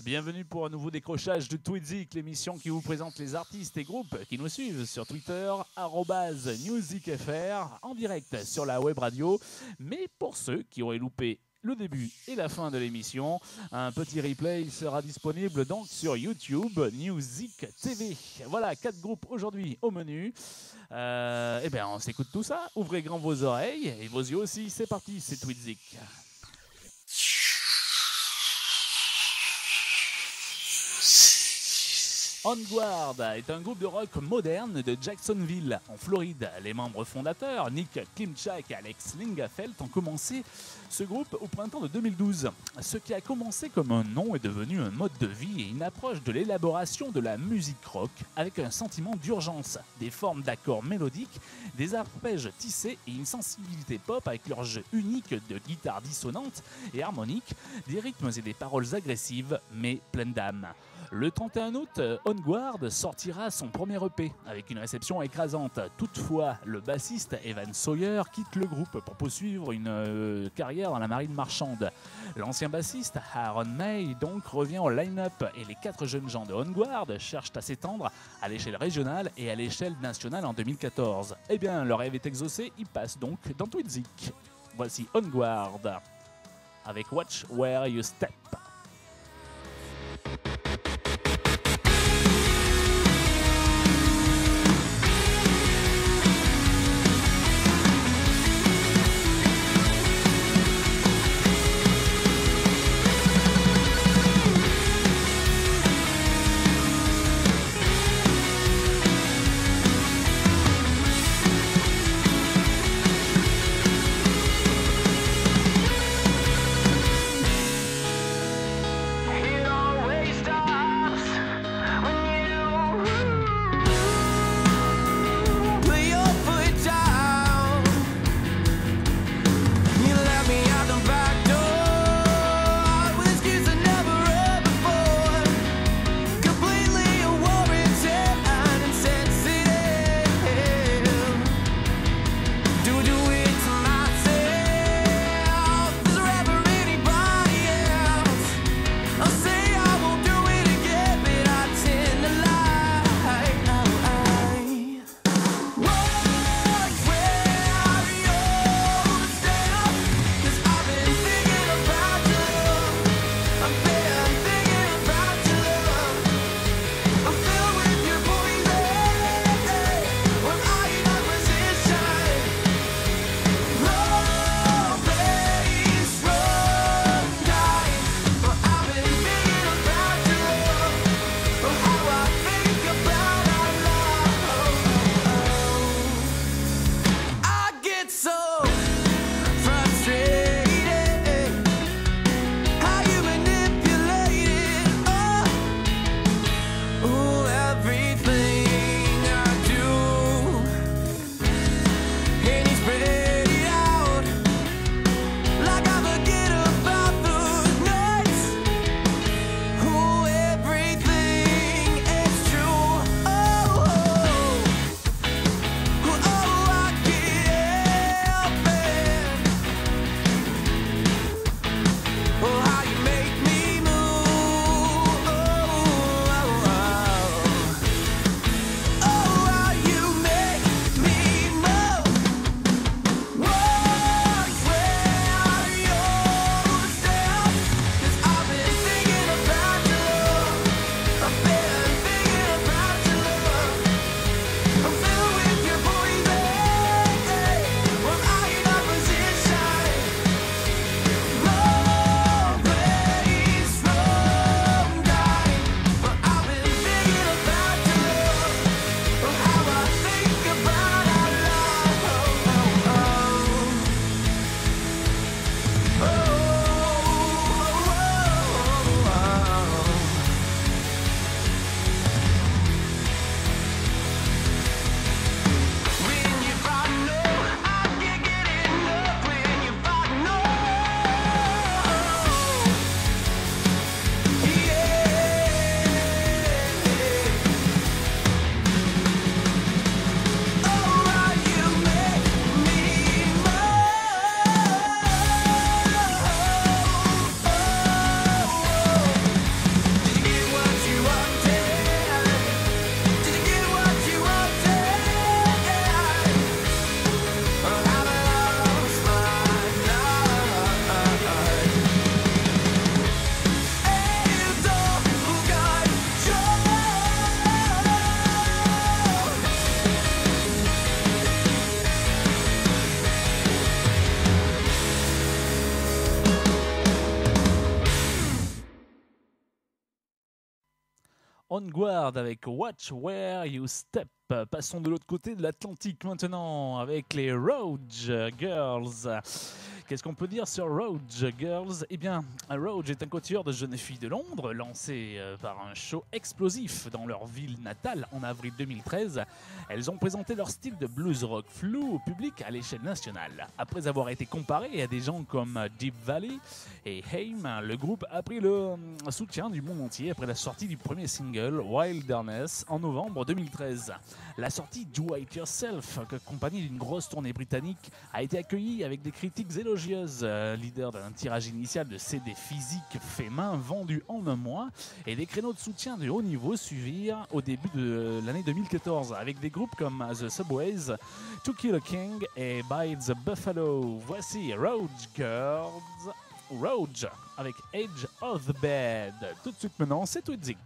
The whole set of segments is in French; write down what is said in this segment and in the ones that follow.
Bienvenue pour un nouveau décrochage de Twitzik, l'émission qui vous présente les artistes et groupes qui nous suivent sur Twitter, @newzikfr, en direct sur la web radio. Mais pour ceux qui auraient loupé le début et la fin de l'émission, un petit replay sera disponible donc sur YouTube, Newzik TV. Voilà, 4 groupes aujourd'hui au menu. On s'écoute tout ça. Ouvrez grand vos oreilles et vos yeux aussi. C'est parti, c'est Twitzik. On Guard est un groupe de rock moderne de Jacksonville, en Floride. Les membres fondateurs, Nick Klimchak et Alex Lingafelt, ont commencé ce groupe au printemps de 2012. Ce qui a commencé comme un nom est devenu un mode de vie et une approche de l'élaboration de la musique rock avec un sentiment d'urgence, des formes d'accords mélodiques, des arpèges tissés et une sensibilité pop avec leur jeu unique de guitare dissonante et harmonique, des rythmes et des paroles agressives mais pleines d'âme. Le 31 août, On Guard sortira son premier EP avec une réception écrasante. Toutefois, le bassiste Evan Sawyer quitte le groupe pour poursuivre une carrière dans la marine marchande. L'ancien bassiste Aaron May donc revient au line-up et les 4 jeunes gens de On Guard cherchent à s'étendre à l'échelle régionale et à l'échelle nationale en 2014. Eh bien, leur rêve est exaucé, ils passent donc dans Twitzik. Voici On Guard avec Watch Where You Step. On Guard avec Watch Where You Step. Passons de l'autre côté de l'Atlantique maintenant avec les Roach Girls. Qu'est-ce qu'on peut dire sur Roach Girls? Eh bien, Roach est un quatuor de jeunes filles de Londres lancé par un show explosif dans leur ville natale en avril 2013. Elles ont présenté leur style de blues rock flou au public à l'échelle nationale. Après avoir été comparé à des gens comme Deep Valley et Haim, le groupe a pris le soutien du monde entier après la sortie du premier single Wilderness en novembre 2013. La sortie Do It Yourself, accompagnée d'une grosse tournée britannique, a été accueillie avec des critiques élogieuses. Leader d'un tirage initial de CD physiques fait main vendu en un mois, et des créneaux de soutien de haut niveau suivirent au début de l'année 2014 avec des groupes comme The Subways, To Kill a King et By the Buffalo. Voici Roach Girls, Roach avec Edge of the Bed. Tout de suite maintenant, c'est Twitzik.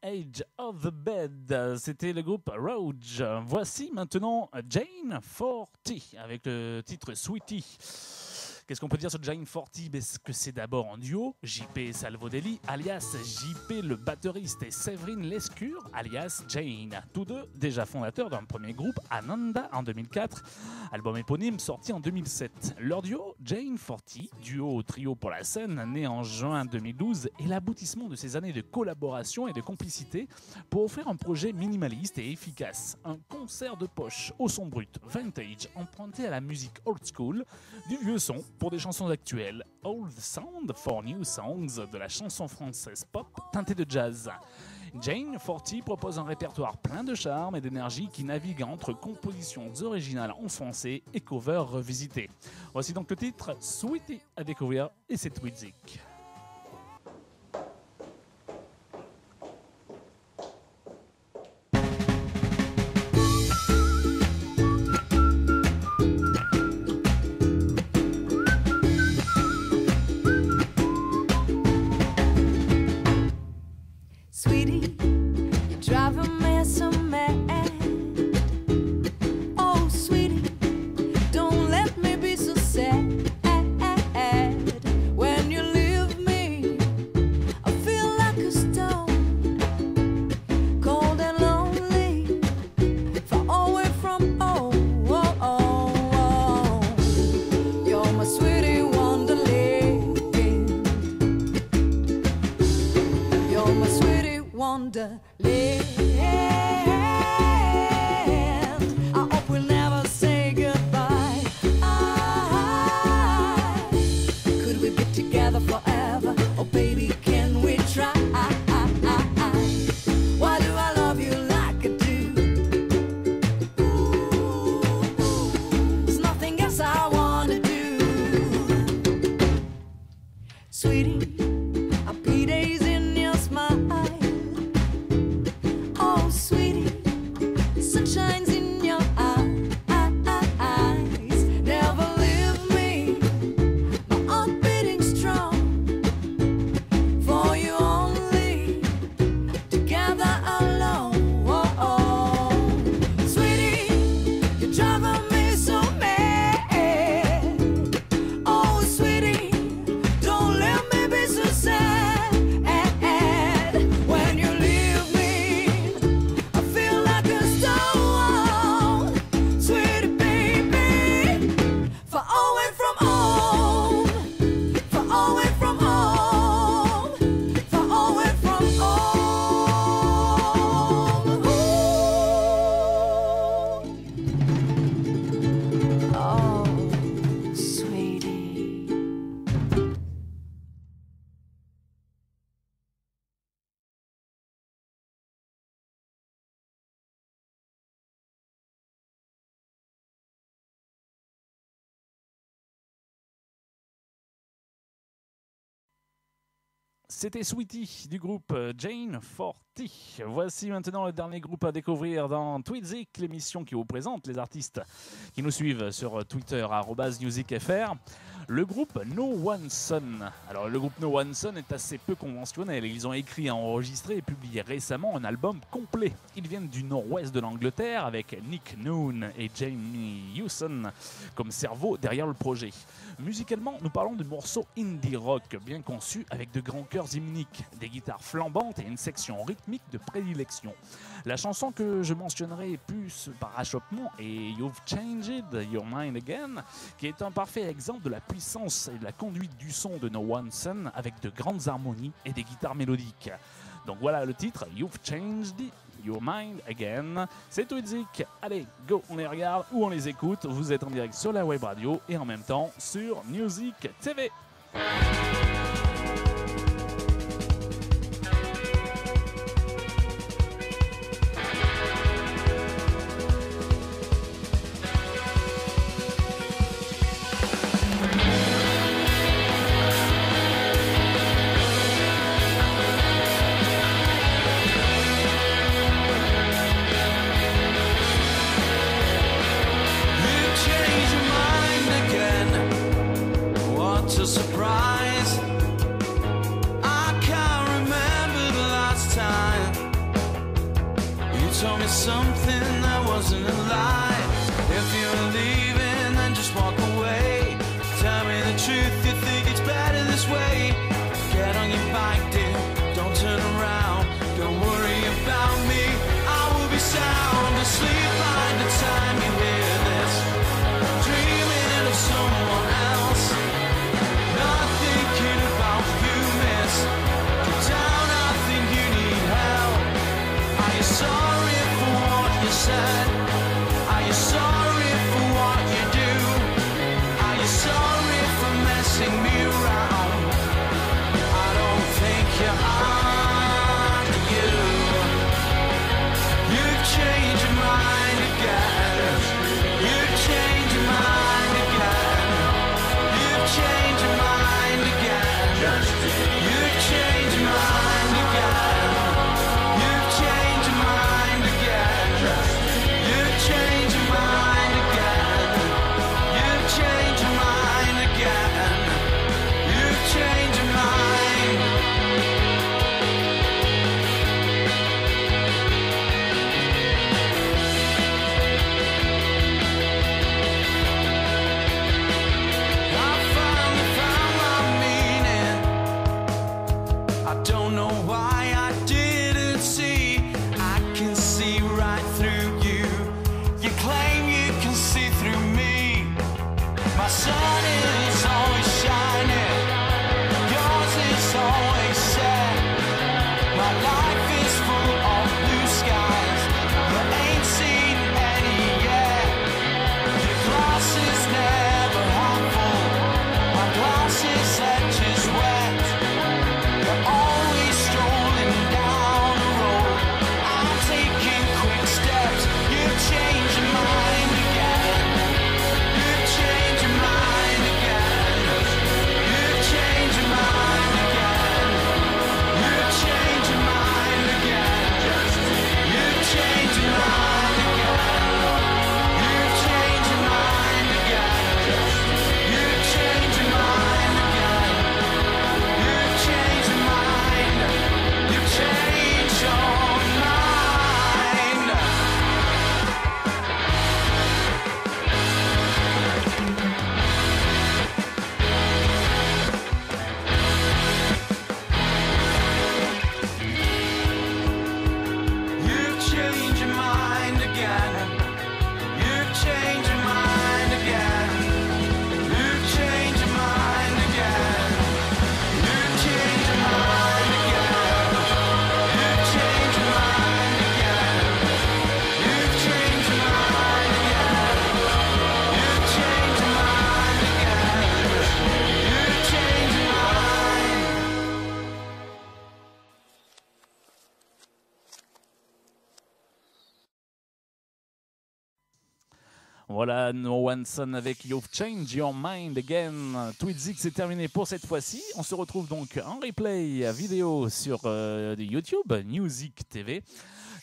Edge of the Bed, c'était le groupe Roach. Voici maintenant Jane Forty avec le titre Sweetie. Qu'est-ce qu'on peut dire sur Jane Forty? Parce que c'est d'abord en duo, JP Salvodelli, alias JP le batteriste, et Séverine Lescure, alias Jane. Tous deux déjà fondateurs d'un premier groupe, Ananda, en 2004, album éponyme sorti en 2007. Leur duo, Jane Forty, duo trio pour la scène, né en juin 2012, est l'aboutissement de ces années de collaboration et de complicité pour offrir un projet minimaliste et efficace. Un concert de poche au son brut, vintage, emprunté à la musique old school, du vieux son pour des chansons actuelles, Old Sound for New Songs, de la chanson française pop teintée de jazz. Jane Forty propose un répertoire plein de charme et d'énergie qui navigue entre compositions originales en français et covers revisités. Voici donc le titre Sweetie à découvrir, et c'est Twitzik. to live. I hope we'll never say goodbye. Could we be together forever? Oh baby, can we try? Why do I love you like I do? There's nothing else I wanna do. Sweetie, I pee days in your smile. Oh sweetie, sunshine's in your eyes. Never leave me, my heart beating strong. For you only, together alone. Sweetie, you're driving me so mad. Oh sweetie, don't let me be so sad. When you leave me, I feel like a stone. Sweetie baby, far away from home, far away from home, far away from home. Oh, sweetie. C'était Sweetie du groupe Jane 40. Voici maintenant le dernier groupe à découvrir dans Tweetzik, l'émission qui vous présente les artistes qui nous suivent sur Twitter @musicfr. Le groupe No One Son. Alors le groupe No One Son est assez peu conventionnel. Ils ont écrit, enregistré et publié récemment un album complet. Ils viennent du nord-ouest de l'Angleterre avec Nick Noon et Jamie Hewson comme cerveau derrière le projet. Musicalement, nous parlons de morceaux indie rock bien conçus avec de grands chœurs hymniques, des guitares flambantes et une section rythmique de prédilection. La chanson que je mentionnerai plus par achoppement est You've Changed Your Mind Again, qui est un parfait exemple de la puissance et de la conduite du son de No One Son avec de grandes harmonies et des guitares mélodiques. Donc voilà le titre, You've Changed Your Mind Again. C'est Tweetzik. Allez, go, on les regarde ou on les écoute. Vous êtes en direct sur la web radio et en même temps sur Music TV. A surprise. I can't remember the last time you told me something that wasn't a lie. If you're leaving, then just walk away. Tell me the truth, you think it's better this way. Get on your bike, dear, don't turn around. Don't worry about me, I will be sound asleep by the time you hear this. Dreaming of someone else. Not thinking about you, miss. Deep down, I think you need help. Are you sorry for what you said? Are you sorry for what you do? Are you sorry for messing me around? I don't think you are, you. You've changed your mind again. You've changed your mind again. You've changed your mind again. You've changed your mind again. You've changed your mind again. You've changed your mind. Voilà, No One Son avec You've Changed Your Mind Again. Tweedzik, c'est terminé pour cette fois-ci. On se retrouve donc en replay vidéo sur YouTube, Newszik TV.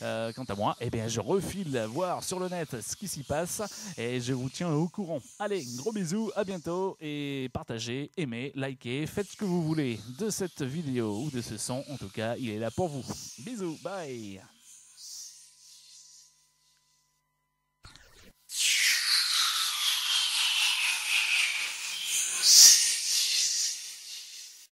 Quant à moi, eh bien, je refile voir sur le net ce qui s'y passe et je vous tiens au courant. Allez, gros bisous, à bientôt et partagez, aimez, likez, faites ce que vous voulez de cette vidéo ou de ce son. En tout cas, il est là pour vous. Bisous, bye.